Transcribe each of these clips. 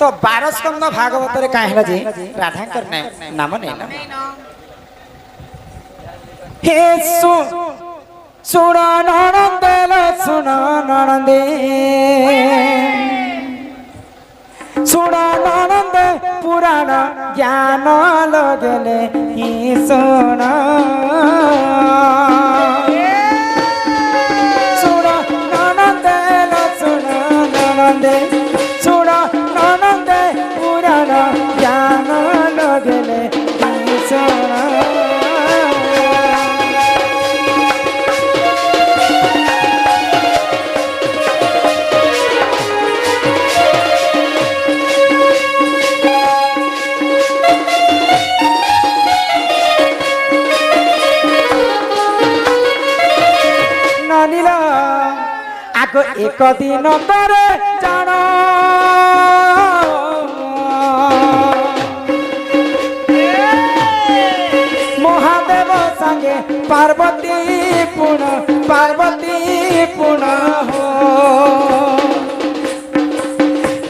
तो 12 स्कंद भागवत रे का है जे राधा कर नाम नहीं ना हे सुना ननंदे सुना ननंदे सुना ननंदे पुराण ज्ञान लगले ही सुना सुना ननंदे सुना ननंदे सुना ननंदे पुराण ज्ञान लगले ही सुना एक दिन तरे जान महादेव संगे पार्वती पुन हो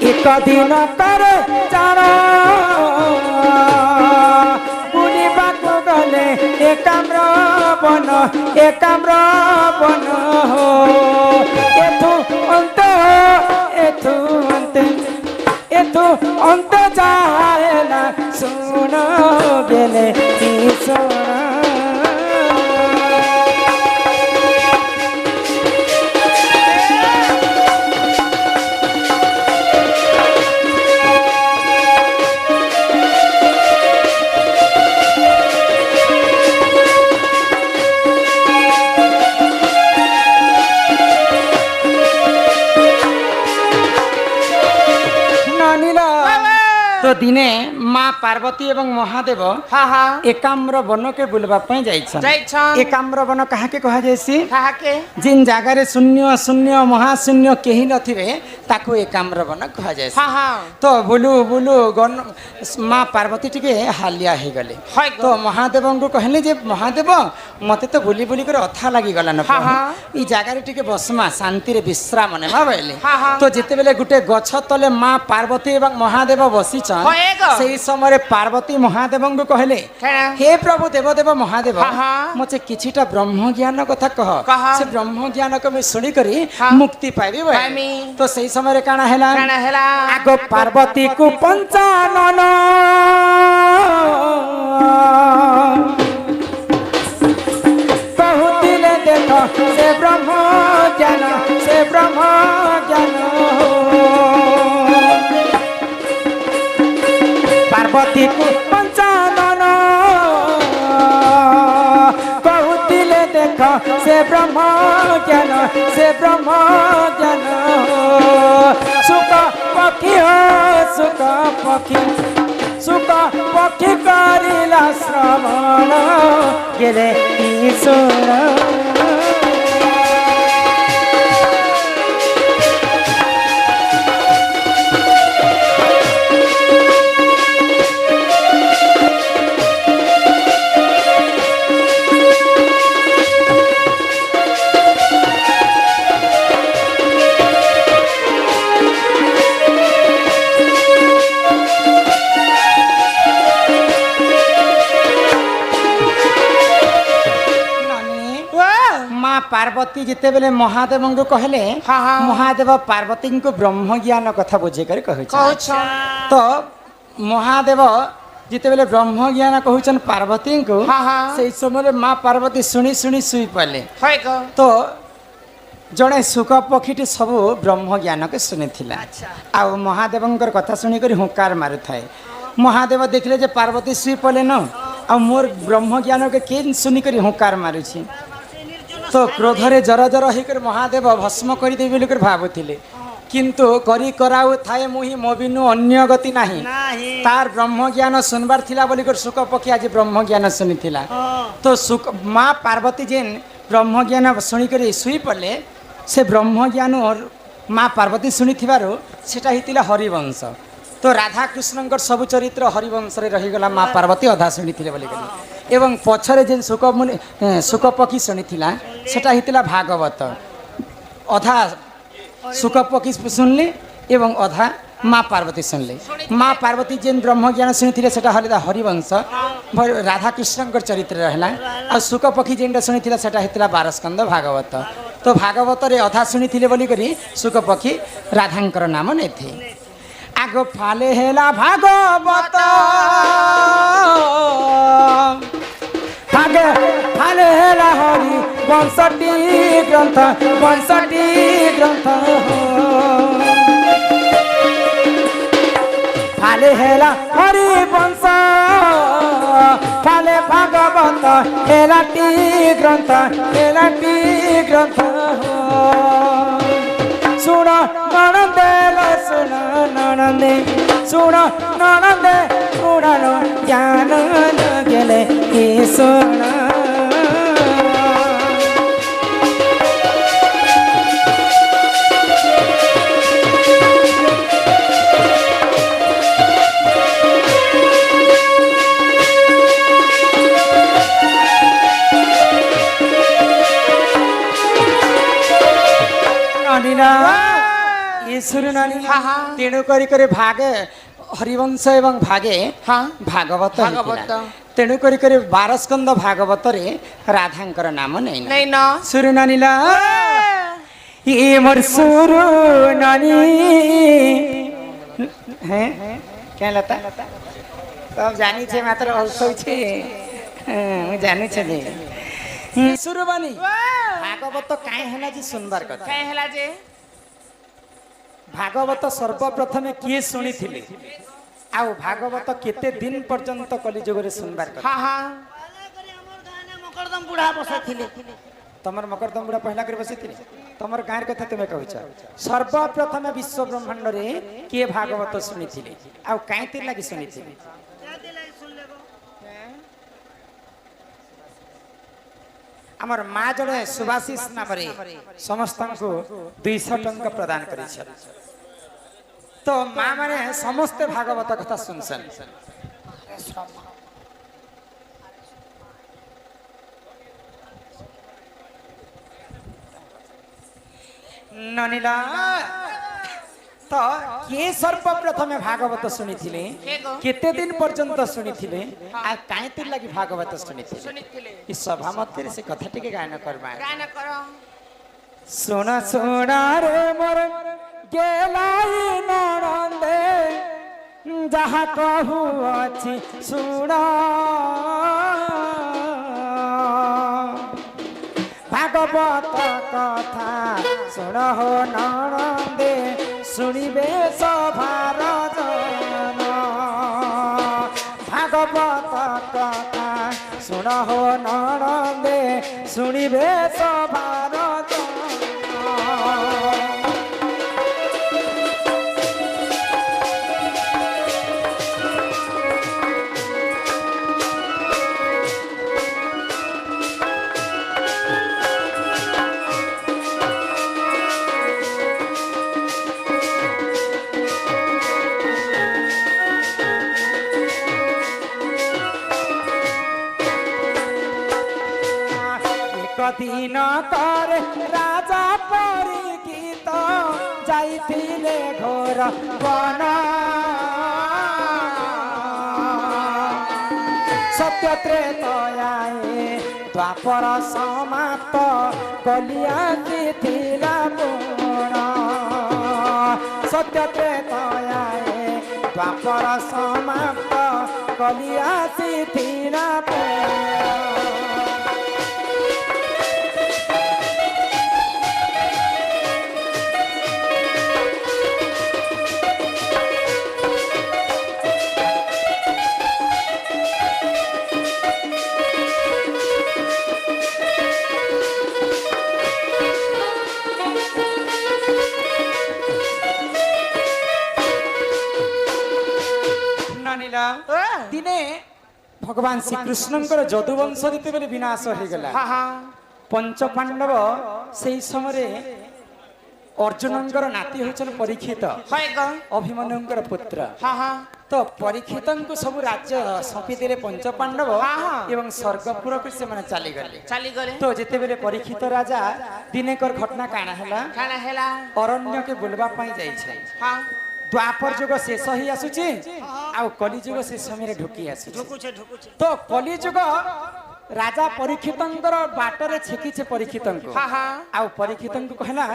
एक दिन तरे जान बुलिबा को गले एकाम्र बन हो एथु अंत जाए ना सुनो गेले सोना तो दिने माँ पार्वती एवं महादेव एकाम्र वन के बुलवा एकाम्र वन कहा के कहा जायसी जिन जगार शून्य शून्य महाशून्य कहीं नथिबे ताको एकाम्र वन कहा जाय तो बुलु बुलु माँ पार्वती टिके हालिया हो गले तो महादेव को कहले जे महादेव मते तो बुली बुली कर अथा लागी गला न ई जगार टिके बसमा शांति रे विश्राम नेमा बोले तो जेते बेले गुटे गछ तले माँ पार्वती एवं महादेव बसी से समय पार्वती महादेव को कहले हे प्रभु देवदेव महादेव मचे किछिटा ब्रह्म ज्ञान कथा कह से ब्रह्म ज्ञान को मैं सुनी करी मुक्ति पाइबी तो सही समय काना हैला आगो पार्वती को पंचानन कहूतिले देखो से ब्रह्म ज्ञान पार्वती को पंचानन कहूतिले देख से ब्रह्म ज्ञान सुख पक्षी करिला श्रवण गेले ईश्वर पार्वती जिते बेले महादेव को कहले महादेव पार्वती को ब्रह्म ज्ञान कथा बुझे कर तो महादेव जिते बेले ब्रह्म ज्ञान कहउछन पार्वती को से समय माँ पार्वती शुणी शुई पाले तो जड़े सुख पक्षी सब ब्रह्म ज्ञान के शुणी आ महादेव कथा शुणी कर हुंकार मारु थाए महादेव देखले जे पार्वती शुई पाले न आ मोर ब्रह्म ज्ञान के केन शुणी कर हुंकार मारुछि तो क्रोधरे जर जर होकर महादेव भस्म करदेवी बोलिक भावुले किंतु करी कराऊ थाए मुही मो बिनु अन्य गति नाही तार ब्रह्म ज्ञान सुनबार थिला बोलिक सुख पक्षी आज ब्रह्म ज्ञान शुणी तो सुख माँ पार्वती जेन ब्रह्म ज्ञान शुणिक शुई पड़े से ब्रह्म ज्ञान और माँ पार्वती शुणी सेटा होता हरिवंश तो राधा कृष्ण सब चरित्र हरिवंश रहीगला माँ पार्वती अधा शुणी एवं पछरे जेन सुख पक्षी शुणी सेटा होता भागवत अधा सुख पक्षी शुणले एवं अधा माँ पार्वती सुनले माँ पार्वती जेन ब्रह्म ज्ञान शुणी सेटा हलिदा हरिवंश राधाकृष्ण चरित्र रहला आ शुक पक्षी जेनटा शुणी सेटा हेतला 12 स्कंद भागवत तो भागवत रे अधा शुणी बोली करी शुक पक्षी राधांकर नाम नेथे आग फाले हेला भागवत भागे फाले हेला हरि वंशटी ग्रंथ फाले हेला हरि वंश फाले भागवत हेलाटी ग्रंथ सुन ननंदे सुन ननंदे सुन ननंदे उड़ानो ज्ञान गेले हे सुन तेणु करी भागे हरिवंश एवं भागे भागवत तेणु करी 12 स्कंद भागवत रे राधांकर नाम नहीं न सुरु नानीला ये मोर सुरु नानी हैं क्या लता सब जानी छे मात्र औसौ छे मैं जानी छे जे सुरु बानी भागवत काहे हला जी सुनबार कथा काहे हला जे भागवत सर्वप्रथम किए शुणी थिले आ भागवत केते दिन पर्यंत कलिजुग रे सुनबार कथा हां मकरदम बुढ़ा बसे थिले तमर मकरदम बुढ़ा पहला कर बसे थिले तमर गायर कथा तुमे कहछ सर्वप्रथम विश्व ब्रह्मांड रे के भागवत शुणी थिले आ काहे लागि शुणी थिले आमर माँ जड़े सुभाषिष नाम समस्त को 200 टंका प्रदान कर तो माँ माने समस्ते भागवत कथा सुनसन ननीला तो के सर्वप्रथम भागवत शुणी थिले केते दिन पर्यंत शुणी थिले आ काहे तिर लागि भागवत शुणी थिले ई सभा मध्य से कथा टिके गायन करबा गायन करो सोना सोना रे मोर गेलाई नरंदे जहा कहू अछि सुना भागवत कथा सुन हो नरंदे सुनिबे सभार जन भागवत कथा सुन हो नरंदे सुनिबे सभार जन दिन कर राजा परीक्षित जाइथिले घोर वन सत्य त्रेतयाए द्वापर समाप्त कलिया तिथिला पूर्ण सत्य त्रेतयाए द्वापर समाप्त कलिया तिथिला पूर्ण दिने भगवान श्रीकृष्ण जदुवंश जिते विनाश हो गला पंच पांडव से समय अर्जुनंकर नाती होचन परीक्षित अभिमन्युंकर पुत्र तो परीक्षित को सब राज्य सौंपीदे पंच पांडव एवं स्वर्गपुर को से माने चली गले तो जिते बेले परीक्षित राजा दिनेकर घटना काना हैला अरण्य के बुलवा पई जाई छै द्वापर जुग शेष ही आसुची आउ कली जुग से समय ढुकी आसुची तो कली जुग राजा परीक्षितंकर बाटरे छेकीछे परीक्षितंको आउ परीक्षितंको कहला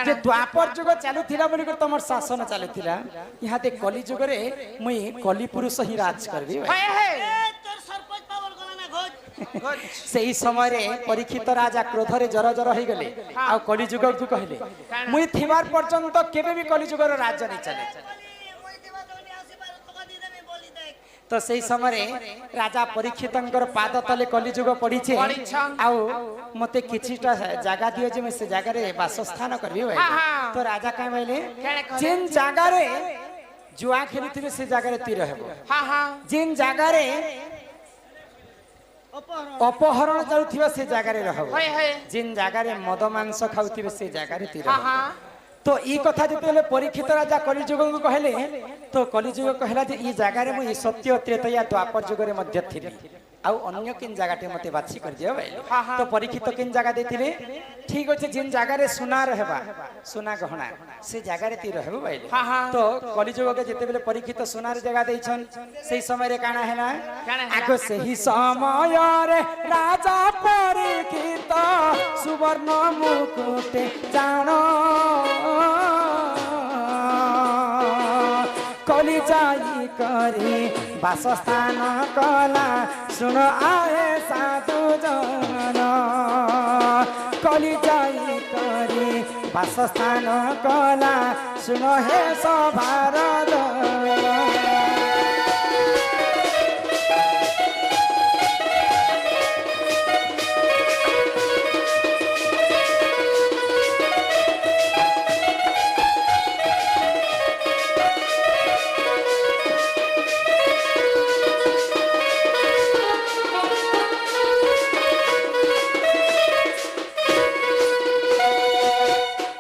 जे द्वापर जुग चालुथिला बोली कर तमर शासन चालुथिला यहाँ ते कली जुग रे मुई कली पुरुष ही राज करबी सेही समय रे परीक्षित राजा क्रोध रे जर जर होई गले आ कली जुग को कहले मुई थिबार पर्यंत केबे भी कली जुग रो राज्य नहीं चले तो सेही समय रे राजा परीक्षितंकर पाद तले कली जुग पड़ीछे आउ मते किछिटा जागा दियो जे मैं से जागा रे वासस्थान करबी तो राजा काय बोले जेन जागा रे जुआ खेलुथिबे से जागा रे तीर हेबो जेन जागा रे अपहरण जाउथिबा से जागा रे रहबो जिन जागा रे मद मांस खाउथिबे से जागा रे तीर तो ई कथा जते परीक्षित राजा कलिजुग को कहले तो कलिजुग कहला जे ई जागा रे मु सत्य त्रेतया द्वापर जुग रे मध्य थिली आउ अन्य किन जागाटे मते बाछि कर दियो भाई तो परीक्षित किन जागा देथिले ठीक अछि जिन जागा रे सुना रहबा सुना गहना से जागा रे ती रहबो भाई तो कलिजुग के जते बेले परीक्षित सुना रे जगह दैछन सेही समय रे काना हैना आको सेही समय रे राजा परीक्षित सुवर्ण मुकुट जानो कली जाई करी वासस्थान कला सुन आए साधु जन कली जाई करी वासस्थान कला सुन हे सभार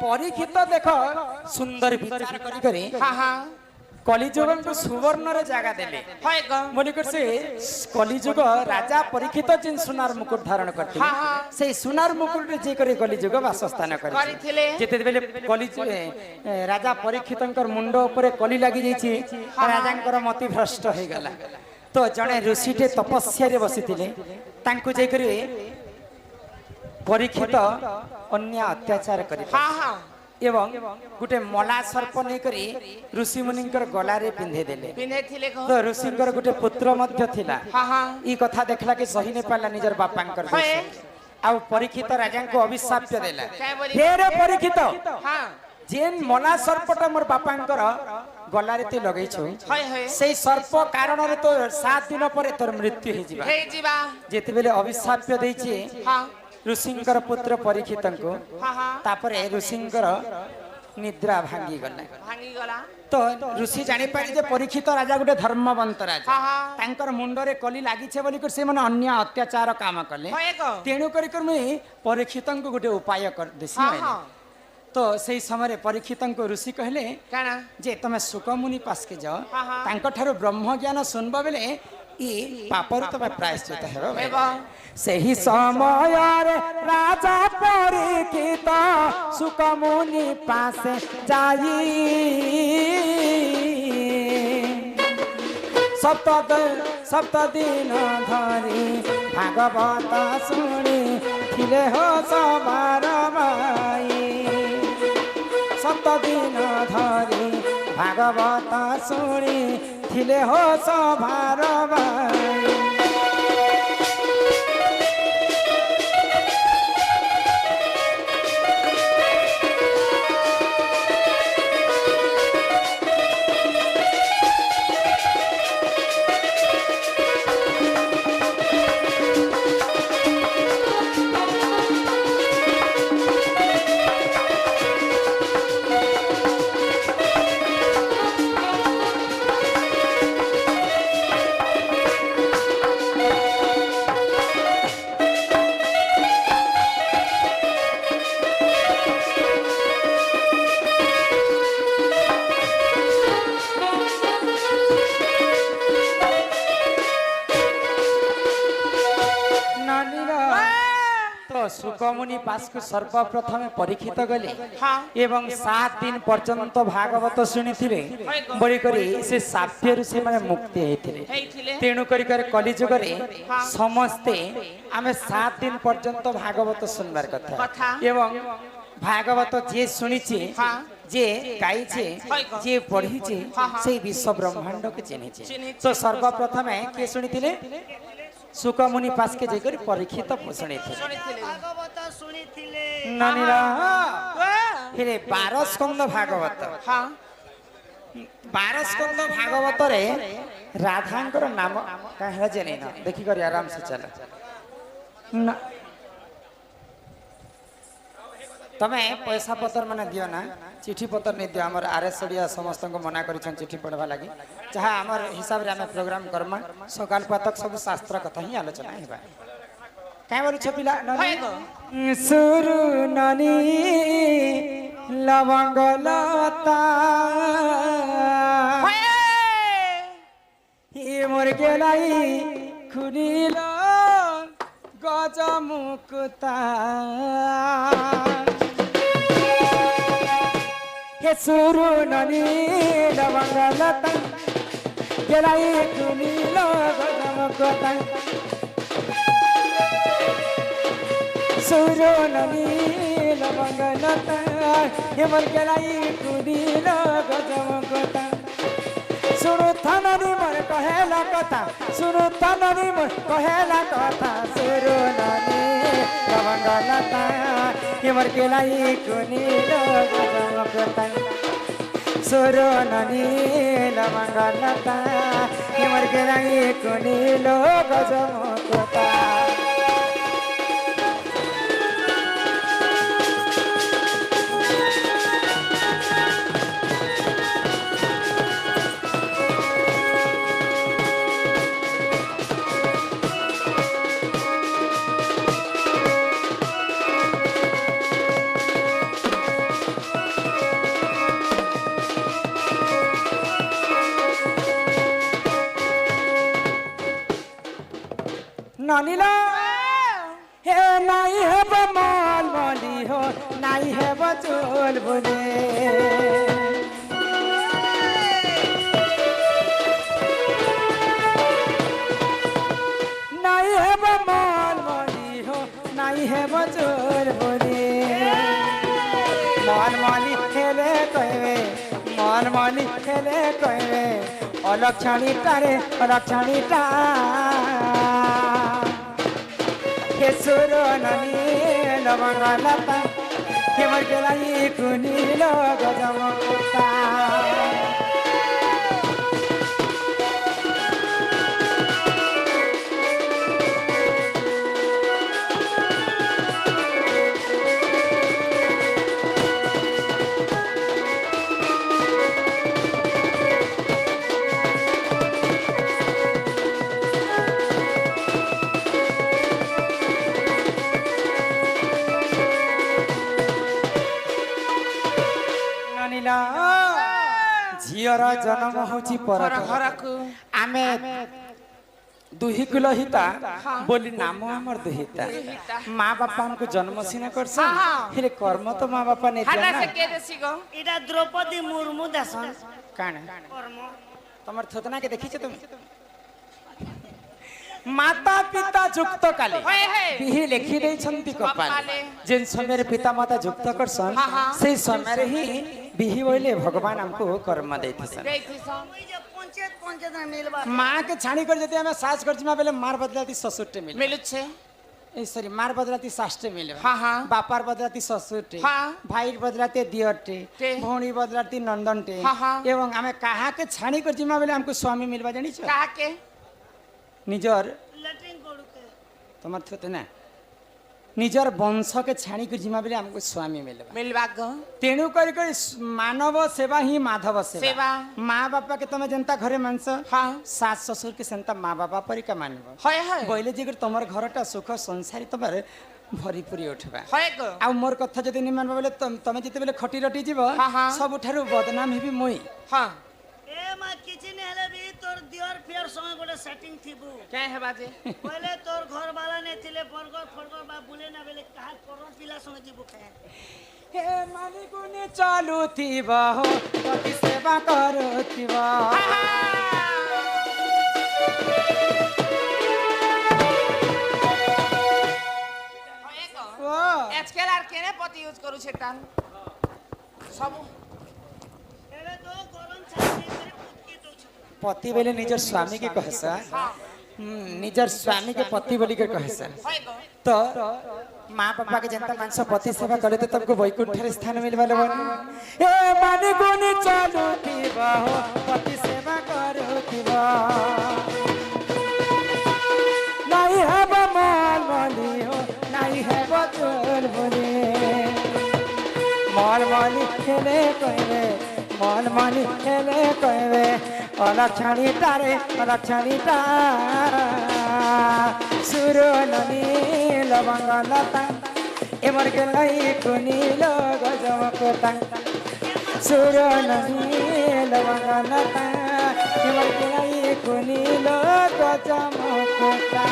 परीक्षित देख सुंदर विचार करी करी कलिजुग को सुवर्ण रे जागा देले बोली कर से कलिजुग राजा परीक्षित जिन सुनार मुकुट धारण करथिले से सुनार मुकुट रे जे करे कलिजुग वासस्थान करथिले जेते बेले कलिजुग राजा परीक्षितंकर मुंड ऊपर कली लागि जाईछि राजांकर मति भ्रष्ट हो गला तो जने ऋषिटे तपस्या रे बसिथिले तांकु जे करे परीक्षित अन्य अत्याचार करी एवं गुटे मला सर्प नै करी ऋषि मुनिंकर गला रे पिंधे देले तो ऋषिंकर गुटे पुत्र मध्य थिला ई कथा देखला के सही नै पाला निजर बापांकर आ परीक्षित राजा को अभिशाप देला फेर परीक्षित जेन मला सर्पटा मोर बापांकर गला रे ते लगै छु सेही सर्प कारण रे तो 7 दिन परे तोर मृत्यु हे जिबा जेते बेले अभिशाप दैछि ऋषिंकर पुत्र परीक्षितंको तापरे ऋषिंकर निद्रा भांगी गला तो ऋषि जानि पारि जे परीक्षित राजा गुटे धर्मवंत राजा तांकर मुंडरे कली लागिछे बोली कर से माने अन्य अत्याचार काम कले तेणु करी कर मुई परीक्षितंको गुटे उपाय कर देसी तो सेही समय परीक्षितंको ऋषि कहले जे तमे सुकमुनि पास के जाओ तांको ठारो ब्रह्म ज्ञान सुनबा बेले ई पापर तो प्रायश्चित हेबो सेही समय रे राजा परीक्षित सुकमुनि पास जाई सप्त दिन धरी भागवत सुनी थिले हो सवार भाई 7 दिन धरी भागवत सुनी थिले हो सभार भाई सुकमुनि पास को सर्वप्रथम परीक्षित गले एवं 7 दिन पर्यंत भागवत शुणी बोली करी से साप्यरु से माने मुक्ति हेथिले तेणु करी कलिजुग रे समस्ते आमे 7 दिन पर्यंत भागवत सुनबार कथा एवं भागवत जे शुणीचे जे गाइचे जे पढ़ीचे से विश्व ब्रह्मांड के चिन्हिचे तो सर्वप्रथम के शुणीथिले सुकमुनि पास के जेकर परीक्षित शुणीथिले भागवत सुनिथिले ननिरा हेरे 12 स्कंद भागवत 12 स्कंद भागवत रे राधांकर नाम काहे जने ना देखि करी आराम से चल तमे पैसा पत्र माने दियो ना चिठी पत्र नहीं दियो हमर आरएस ओडिया समस्त को मना करिछन चिठी पढ़वा लागि जहाँ हमर हिसाब रे हमें प्रोग्राम करमा सकाल पातक सब शास्त्र कथा ही आलोचना हेबा काय बोलु छपिला ननी सुरु ननी लवंग लता हे मोर गेलाई खुनिल गज मुक्ता हे सुरु ननी लवंग लता गेलाई खुनिल गज मुक्ता सुरु ननी लवंग लता हे मोर गेलाई खुनिल गज मुक्ता सुनु थाननी मोर कहेला कथा सुनु थाननी मोर कहेला कथा सुरु ननी लवंग लता हे मोर गेलाई खुनिल गज मुक्ता सुरु ननी लवंग लता हे मोर गेलाई खुनिल गज मुक्ता ननीला हे नाई है बमाल वाली हो नाई है बचोल बोले नाई है बमाल वाली हो नाई है बचोल बोले मान माली खेले कहवे मान माली खेले कहवे अलक्षणी तारे अलक्षणी ता हे सुरु ननी लवंग लता हे मोर गेलाई खुनिल गज मुक्ता झीर जन्म होची पर आमे दुही कुल हिता बोली नाम हमर दुहिता माँ बापा हमको जन्म सीना करसन हेले कर्म तो माँ बापा ने दिया ना इटा द्रौपदी मुर्मू दासन काने कर्म तमर थतना के देखि छ तुम माता पिता जुक्त काले बिहि लेखि दे छंती कपाले जेन समय रे पिता माता जुक्त करसन से समय रे ही बिहि बोले भगवान हमको कर्म देथिसन पंचायत पंचायत मिलबा मां के छाणी कर जते हमें सास कर जिमा बेले मार बदलाती ससुरटे मिल मिलु छे ए सॉरी मार बदलाती सासटे मिल बापार बदलाती ससुरटे भाई बदलाते दियरटे भौणी बदलाती नंदनटे एवं हमें कहा के छाणी कर जिमा बेले हमको स्वामी मिलबा जानी छ कहा के निजर लैट्रिन करूते तमर थते ना निजर वंश के छाणी कर जिमा बेले हमको स्वामी मिलबा ग तेणु करी मानव सेवा ही माधव सेवा माँ बापा के तमे जनता घरे मानस सास ससुर के सेंता माँ बापा परी का मानब बोले जे तमर घरटा सुख संसारी तमर भरी पूरी उठबा आ मोर कथा जदि नि मानबा बेले तमे जते बेले खटी रटी जीव सबठारु बदनाम हेबी मोई ए मा किछि ने हेले भी तोर दियर फेर समय ଗୋଟେ ସେଟିଂ ଥିବୁ क्या है बाजे କହିଲେ ତୋର ଘର ବାଲା ନେ ଥିଲେ ବର୍ଗର ଫର୍ଗର ବା ବୁଲେ ନା ବେଲେ କାହା କର ପିଲା ସଙ୍ଗେ ଯିବୁ କାहे हे मानिकुनी चालुथिब हो पति सेवा करुथिब ओ आजकल আর কেনে পতি ইউজ করু সেটা সব ଏବେ ତ ଗରମ ଛାଡ଼ି କରି ପୁତକି ଦଉଛୁ पति बोले निजर स्वामी के कहसा निजर स्वामी के पति बोली के कहसा হয় গো तो माँ पापा के जनता मानस पति सेवा करे तो तुमको वैकुंठ स्थान मिलवा लेबन ए माने कोने चालू थीबा हो पति सेवा करुथिबा नहीं है माल माली हो नहीं है बचल बोले माल माली खेले कहवे माल माली खेले कहवे अलक्षणी तारे अलक्षणी ता सुरो ननी लवंग लता एमर के लई कुनील गजमकोता सुरो ननी लवंग लता एमर के लई कुनील गजमकोता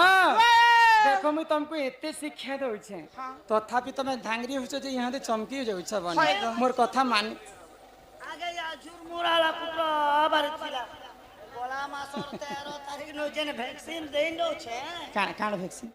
देखो मुझे तुमको एते शिक्षा दउछे तथापि तुम धांगरी होछ जे यहाँ चमकी जाउछ बन मोर कथा मान ଆଗେ ଝୁର ମୁରାଲା ପୁତ୍ର ବାରିଥିଲା ଗଲା ମାସ 13 ତାରିଖ ନ ଯେନେ ଭ୍ୟାକ୍ସିନ ଦେଇ ନଉଛେ काण काण भैक्सिन